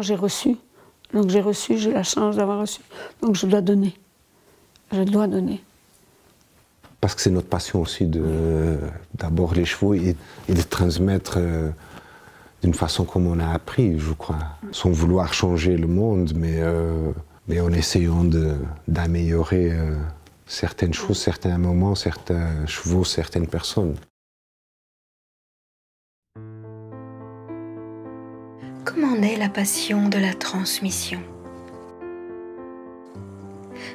moi j'ai reçu. Donc j'ai reçu, j'ai la chance d'avoir reçu. Donc je dois donner. Je dois donner. Parce que c'est notre passion aussi d'abord les chevaux et de transmettre d'une façon comme on a appris, je crois. Sans vouloir changer le monde, mais en essayant d'améliorer certaines choses, certains moments, certains chevaux, certaines personnes. Comment naît la passion de la transmission?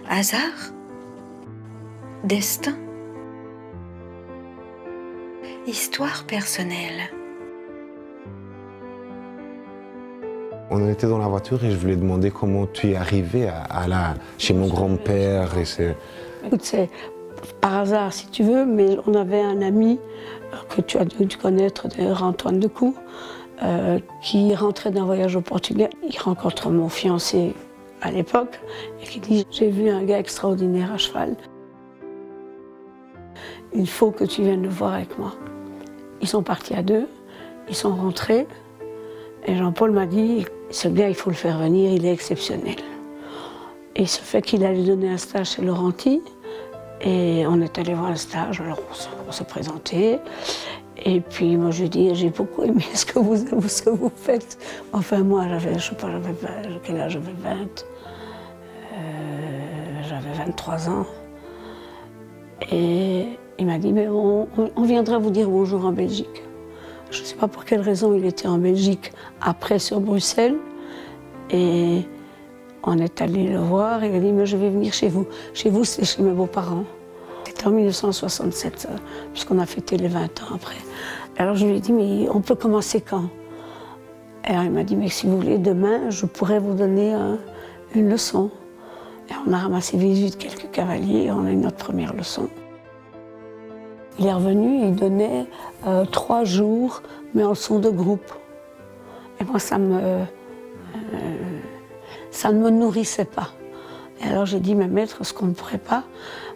Hasard? Destin? Histoire personnelle? On était dans la voiture et je voulais demander comment tu es arrivé chez mon grand-père. Écoute, c'est par hasard si tu veux, mais on avait un ami que tu as dû connaître, d'ailleurs Antoine Decou, qui rentrait d'un voyage au Portugal. Il rencontre mon fiancé à l'époque et qui dit « J'ai vu un gars extraordinaire à cheval. Il faut que tu viennes le voir avec moi. » Ils sont partis à deux, ils sont rentrés et Jean-Paul m'a dit « Ce gars, il faut le faire venir, il est exceptionnel. » Et il se fait qu'il allait donner un stage chez Laurenti et on est allé voir le stage, alors on s'est présenté. Et puis moi je lui ai dit, j'ai beaucoup aimé ce que vous faites. Enfin moi j'avais, je sais pas, quel âge j'avais 20, j'avais 23 ans. Et il m'a dit, mais on viendra vous dire bonjour en Belgique. Je ne sais pas pour quelle raison il était en Belgique, après sur Bruxelles. Et on est allé le voir, il a dit, mais je vais venir chez vous. Chez vous, c'est chez mes beaux-parents. C'était en 1967, puisqu'on a fêté les 20 ans après. Alors je lui ai dit, mais on peut commencer quand? Et alors il m'a dit, mais si vous voulez, demain, je pourrais vous donner une leçon. Et on a ramassé vite quelques cavaliers et on a eu notre première leçon. Il est revenu, il donnait 3 jours, mais en leçon de groupe. Et moi, ça ne me nourrissait pas. Et alors j'ai dit, mais maître, est-ce qu'on ne pourrait pas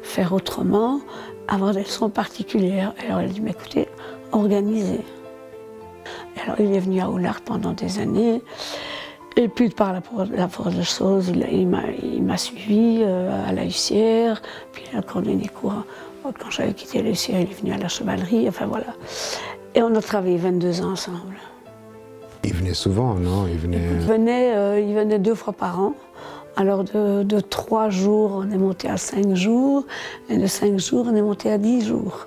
faire autrement, avoir des leçons particulières? Et alors elle a dit, mais écoutez, organisez. Et alors il est venu à Oulart pendant des années, et puis par la force des choses, il m'a suivi à la Hussière, puis il a donné des cours. Quand j'avais quitté la Hussière, il est venu à la chevalerie, enfin voilà. Et on a travaillé 22 ans ensemble. Il venait souvent, non? Il venait 2 fois par an. Alors de 3 jours, on est monté à 5 jours, et de 5 jours, on est monté à 10 jours.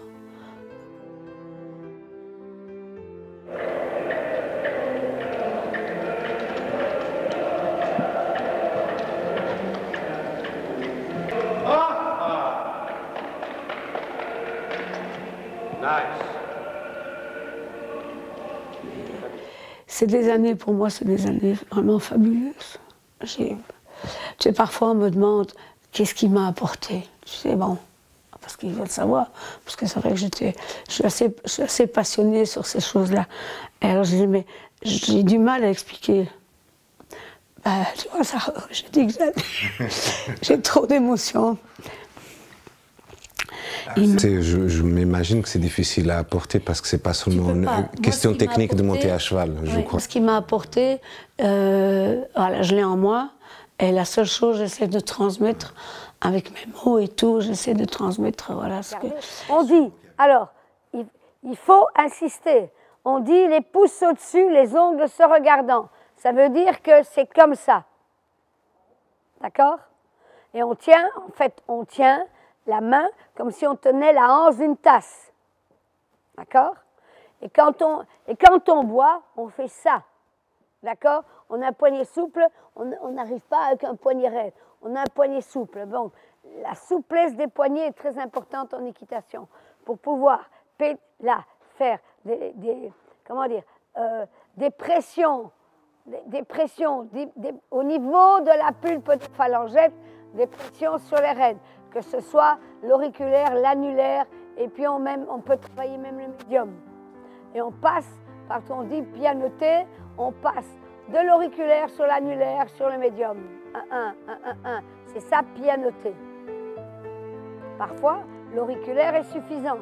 C'est des années, pour moi, c'est des années vraiment fabuleuses. Tu sais, parfois on me demande qu'est-ce qui m'a apporté. Tu sais, bon, parce qu'ils veulent savoir, parce que c'est vrai que je suis assez passionnée sur ces choses-là. Et alors je dis, mais j'ai du mal à expliquer. Ben, tu vois, ça, j'ai dit que j'ai trop d'émotions. Je m'imagine que c'est difficile à apporter parce que c'est pas seulement une question technique de monter à cheval, je crois. Ce qui m'a apporté, voilà, je l'ai en moi, et la seule chose, j'essaie de transmettre avec mes mots et tout, j'essaie de transmettre, voilà ce que... On dit, alors, il faut insister, on dit les pouces au-dessus, les ongles se regardant. Ça veut dire que c'est comme ça, d'accord? Et on tient, en fait, on tient la main comme si on tenait la hanche d'une tasse. D'accord? Et quand on boit, on fait ça. D'accord? On a un poignet souple, on n'arrive pas avec un poignet raide. On a un poignet souple. Bon, la souplesse des poignets est très importante en équitation. Pour pouvoir faire des pressions, au niveau de la pulpe de phalangette, des pressions sur les raides. Que ce soit l'auriculaire, l'annulaire, et puis on peut travailler même le médium. Et on passe, parce qu'on dit pianoter, on passe de l'auriculaire sur l'annulaire, sur le médium. 1-1, 1-1-1. C'est ça, pianoter. Parfois, l'auriculaire est suffisant.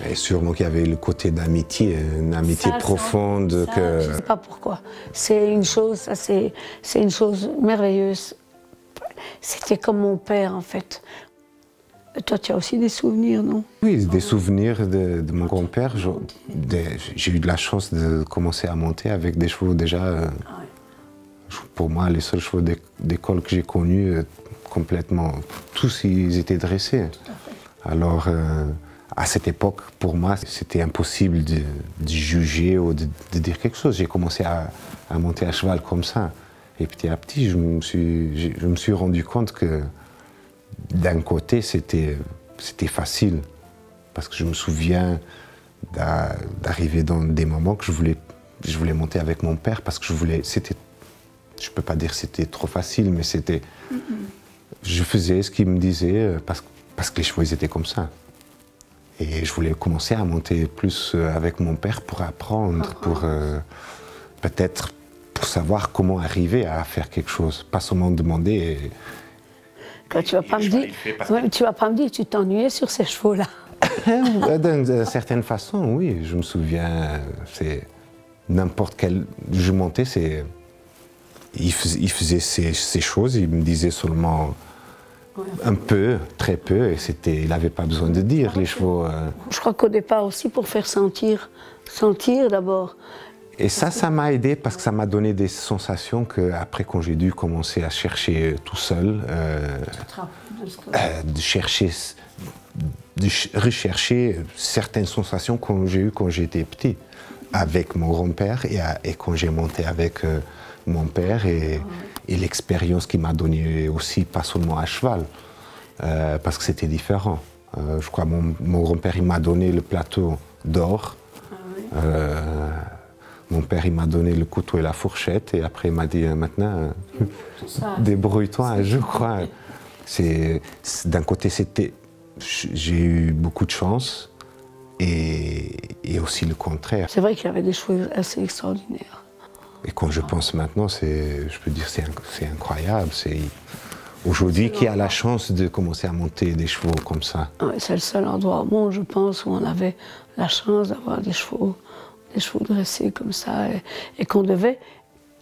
Et sûrement qu'il y avait le côté d'amitié, une amitié profonde. Je ne sais pas pourquoi. C'est une chose, c'est une chose merveilleuse. C'était comme mon père, en fait. Toi, tu as aussi des souvenirs, non? Oui, des souvenirs de mon grand-père. J'ai eu de la chance de commencer à monter avec des chevaux déjà. Pour moi, les seuls chevaux d'école que j'ai connus, complètement, tous ils étaient dressés. Alors, à cette époque, pour moi, c'était impossible de juger ou de dire quelque chose. J'ai commencé à monter à cheval comme ça. Et petit à petit, je me suis rendu compte que d'un côté, c'était facile. Parce que je me souviens d'arriver dans des moments que je voulais monter avec mon père parce que je ne peux pas dire que c'était trop facile, mais c'était... Je faisais ce qu'il me disait parce que les chevaux, ils étaient comme ça. Et je voulais commencer à monter plus avec mon père pour apprendre, pour peut-être pour savoir comment arriver à faire quelque chose, pas seulement demander. Tu vas pas me dire, tu t'ennuyais sur ces chevaux-là. D'une certaine façon, oui. Je me souviens, c'est n'importe quel. Je montais, c'est. Il faisait ces choses, il me disait seulement un peu, très peu, et il n'avait pas besoin de dire, les chevaux. Je crois qu'au départ aussi, pour faire sentir d'abord. Et ça m'a aidé parce que ça m'a donné des sensations qu'après, quand j'ai dû commencer à chercher tout seul, de rechercher certaines sensations que j'ai eues quand j'étais petit, avec mon grand-père et quand j'ai monté avec mon père et l'expérience qu'il m'a donnée aussi, pas seulement à cheval, parce que c'était différent. Je crois que mon grand-père, il m'a donné le plateau d'or. Mon père, il m'a donné le couteau et la fourchette, et après, il m'a dit maintenant, débrouille-toi, je crois. D'un côté, j'ai eu beaucoup de chance, et aussi le contraire. C'est vrai qu'il avait des chevaux assez extraordinaires. Et quand je pense maintenant, je peux dire c'est incroyable. Aujourd'hui, qui a la chance de commencer à monter des chevaux comme ça. C'est le seul endroit au monde, je pense, où on avait la chance d'avoir des chevaux dressés comme ça, et qu'on devait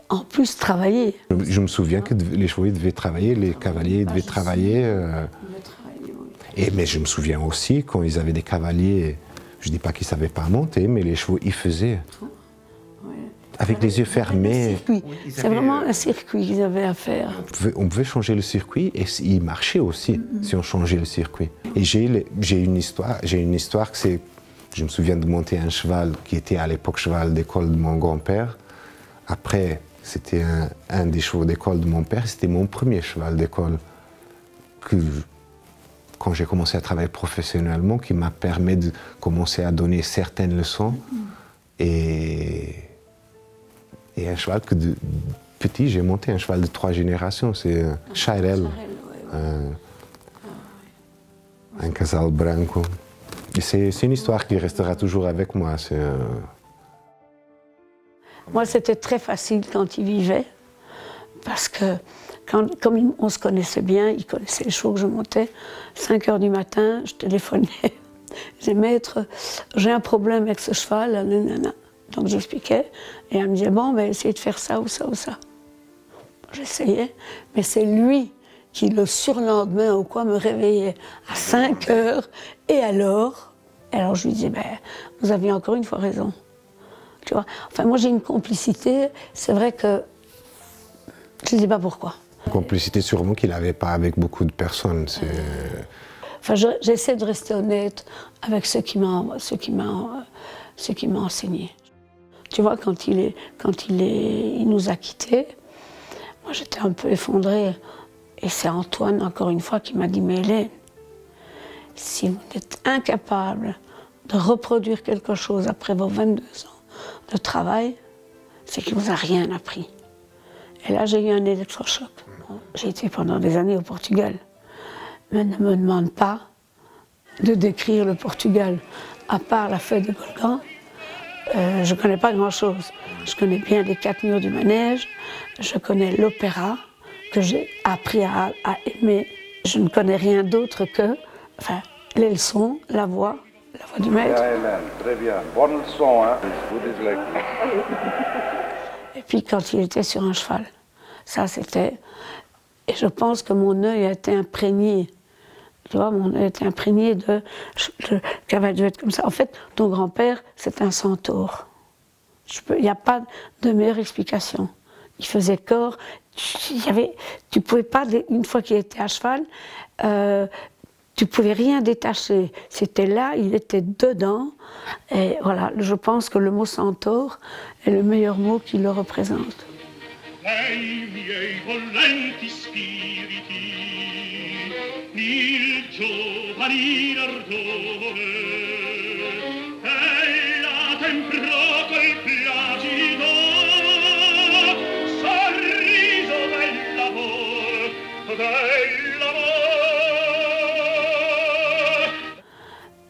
en plus travailler. Je me souviens que les chevaux devaient travailler, les cavaliers devaient travailler. Mais je me souviens aussi, quand ils avaient des cavaliers, je ne dis pas qu'ils ne savaient pas monter, mais les chevaux, ils faisaient. Avec les yeux fermés. C'est vraiment un circuit qu'ils avaient à faire. On pouvait changer le circuit et il marchait aussi si on changeait le circuit. Et j'ai une histoire que c'est... Je me souviens de monter un cheval qui était à l'époque cheval d'école de mon grand-père. Après, c'était un des chevaux d'école de mon père. C'était mon premier cheval d'école quand j'ai commencé à travailler professionnellement, qui m'a permis de commencer à donner certaines leçons. Et un cheval que de petit, j'ai monté un cheval de 3 générations, c'est Chairel, un casal branco. Et c'est une histoire qui restera toujours avec moi. Moi, c'était très facile quand il vivait, parce que comme on se connaissait bien, il connaissait les chevaux que je montais. 5 heures du matin, je téléphonais. Je disais, maître, j'ai un problème avec ce cheval, nanana. Donc j'expliquais, et elle me disait, bon, ben, essayez de faire ça ou ça ou ça. J'essayais, mais c'est lui qui, le surlendemain ou quoi, me réveillait à 5 heures, et alors je lui disais, ben, vous aviez encore une fois raison. Tu vois, enfin, moi j'ai une complicité, c'est vrai que je ne sais pas pourquoi. Complicité sûrement qu'il n'avait pas avec beaucoup de personnes. Enfin, j'essaie de rester honnête avec ce qui m'a enseigné. Tu vois, quand il nous a quittés, moi j'étais un peu effondrée. Et c'est Antoine, encore une fois, qui m'a dit, mais Hélène, si vous êtes incapable de reproduire quelque chose après vos 22 ans de travail, c'est qu'il ne vous a rien appris. Et là, j'ai eu un électrochoc. J'ai été pendant des années au Portugal. Mais ne me demande pas de décrire le Portugal, à part la feuille de Golgan. Je ne connais pas grand-chose. Je connais bien les 4 murs du manège, je connais l'opéra, que j'ai appris à aimer. Je ne connais rien d'autre que les leçons, la voix, la voix du maître. Amen. Très bien. Bonne leçon, hein. Et puis quand il était sur un cheval, ça c'était... Et je pense que mon œil a été imprégné. Tu vois, mon œil a été imprégné de... Cavalier devait être comme ça. En fait, ton grand-père, c'est un centaure. Il n'y a pas de meilleure explication. Il faisait corps. Tu pouvais pas, une fois qu'il était à cheval, tu pouvais rien détacher. C'était là, il était dedans. Et voilà, je pense que le mot centaure est le meilleur mot qui le représente. Nei miei volenti spiriti, il giovanile ardore, ella temprò col placido sorriso dell'amor.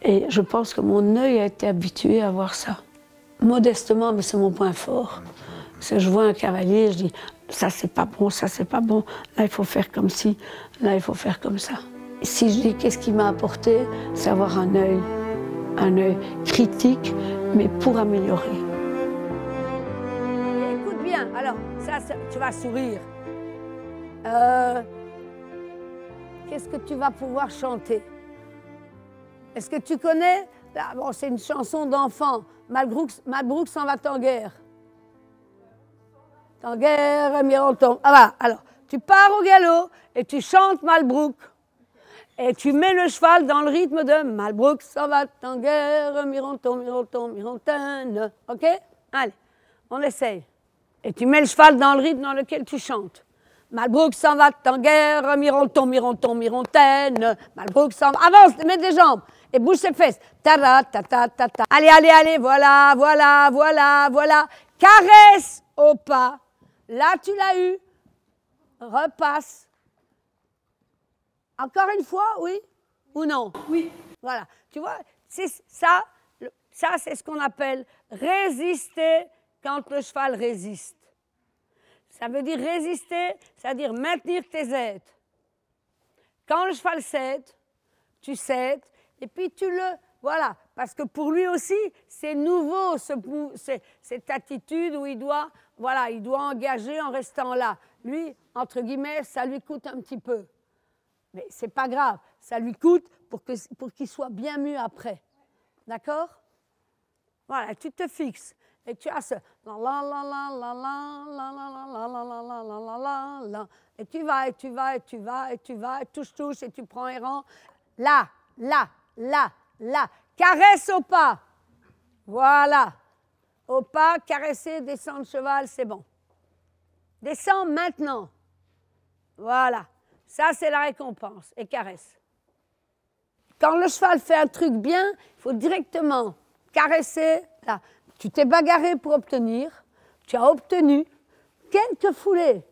Et je pense que mon œil a été habitué à voir ça. Modestement, mais c'est mon point fort. Si je vois un cavalier, je dis, ça c'est pas bon, ça c'est pas bon, là il faut faire comme ci, là il faut faire comme ça. Et si je dis qu'est-ce qui m'a apporté, c'est avoir un œil critique, mais pour améliorer. Écoute bien, alors, ça, tu vas sourire. Qu'est-ce que tu vas pouvoir chanter? Est-ce que tu connais? Là, bon, c'est une chanson d'enfant. Malbrook s'en va en guerre. En guerre, Mironton. Ah bah, alors, tu pars au galop et tu chantes Malbrook. Et tu mets le cheval dans le rythme de Malbrook s'en va en guerre, Mironton, Mironton, Mirontaine. OK? Allez, on essaye. Et tu mets le cheval dans le rythme dans lequel tu chantes. Malbrook s'en va en guerre, Mironton, Mironton, Mirontaine. Malbrook s'en va. Avance, mets des jambes et bouge ses fesses. Ta ta ta ta ta. Allez, allez, allez, voilà, voilà, voilà, voilà. Caresse au pas. Là, tu l'as eu. Repasse. Encore une fois, oui ou non? Oui. Voilà. Tu vois, ça c'est ce qu'on appelle résister quand le cheval résiste. Ça veut dire résister, c'est-à-dire maintenir tes aides. Quand le cheval cède, tu cèdes, et puis tu le... Voilà, parce que pour lui aussi, c'est nouveau, cette attitude où il doit engager en restant là. Lui, entre guillemets, ça lui coûte un petit peu. Mais c'est pas grave, ça lui coûte pour qu'il soit bien mieux après. D'accord? Voilà, tu te fixes. Et tu as ce la la la la la la la la la la la la la la la. Et tu vas, et tu vas, et tu vas, et tu vas, et touche, et tu prends un rang. Là, là, là, là. Caresse au pas. Voilà. Au pas, caresser, descendre cheval, c'est bon. Descends maintenant. Voilà. Ça, c'est la récompense. Et caresse. Quand le cheval fait un truc bien, il faut directement caresser. Là. Tu t'es bagarré pour obtenir. Tu as obtenu quelques foulées.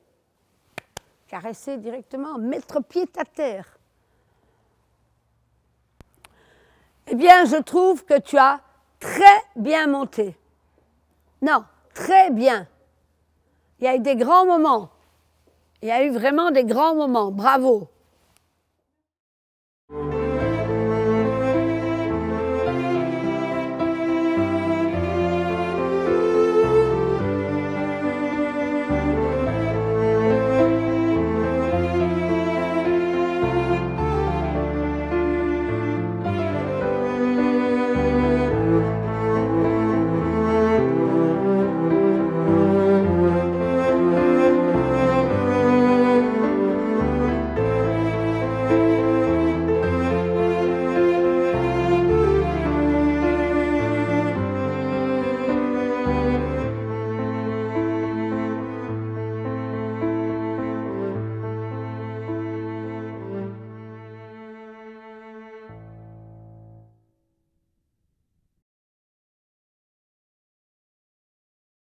Caresser directement, mettre pied à terre. Eh bien, je trouve que tu as très bien monté. Non, très bien. Il y a eu des grands moments. Il y a eu vraiment des grands moments. Bravo.